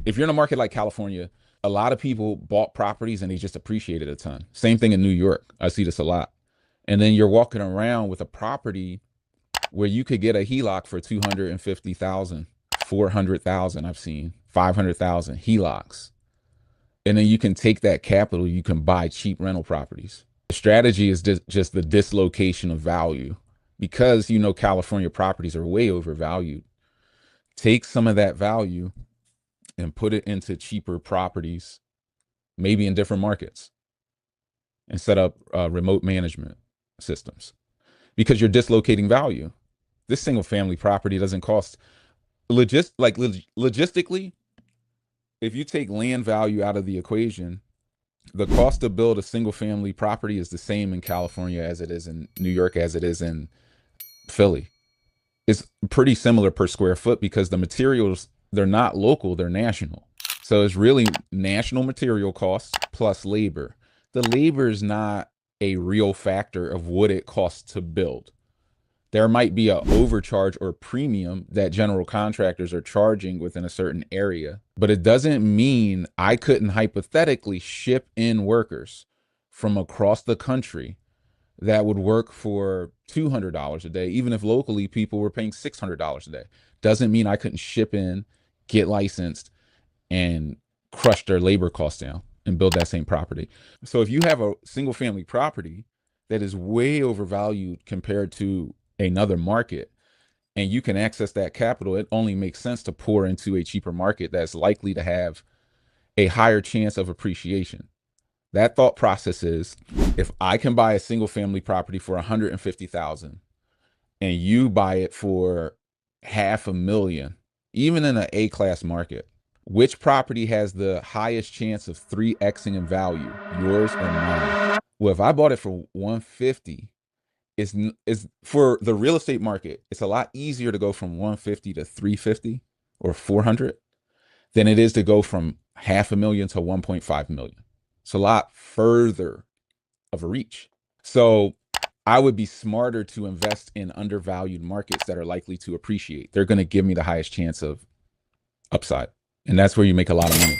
if you're in a market like California, a lot of people bought properties and they just appreciated a ton. Same thing in New York. I see this a lot. And then you're walking around with a property where you could get a HELOC for 250,000, 400,000. I've seen 500,000 HELOCs. And then you can take that capital, you can buy cheap rental properties. The strategy is just the dislocation of value, because you know California properties are way overvalued. Take some of that value and put it into cheaper properties, maybe in different markets, and set up remote management systems, because you're dislocating value. This single family property doesn't cost logistically. If you take land value out of the equation, the cost to build a single family property is the same in California as it is in New York, as it is in Philly. It's pretty similar per square foot, because the materials, they're not local, they're national. So it's really national material costs plus labor. The labor is not a real factor of what it costs to build. There might be an overcharge or premium that general contractors are charging within a certain area, but it doesn't mean I couldn't hypothetically ship in workers from across the country that would work for $200 a day, even if locally people were paying $600 a day. Doesn't mean I couldn't ship in, get licensed, and crush their labor costs down and build that same property. So if you have a single family property that is way overvalued compared to another market, and you can access that capital, it only makes sense to pour into a cheaper market that's likely to have a higher chance of appreciation. That thought process is, if I can buy a single family property for 150,000 and you buy it for 500,000, even in an A-class market, which property has the highest chance of 3xing in value, yours or mine? Well, if I bought it for 150, is for the real estate market, it's a lot easier to go from 150 to 350 or 400 than it is to go from 500,000 to 1.5 million. It's a lot further of a reach. So I would be smarter to invest in undervalued markets that are likely to appreciate. They're going to give me the highest chance of upside. And that's where you make a lot of money.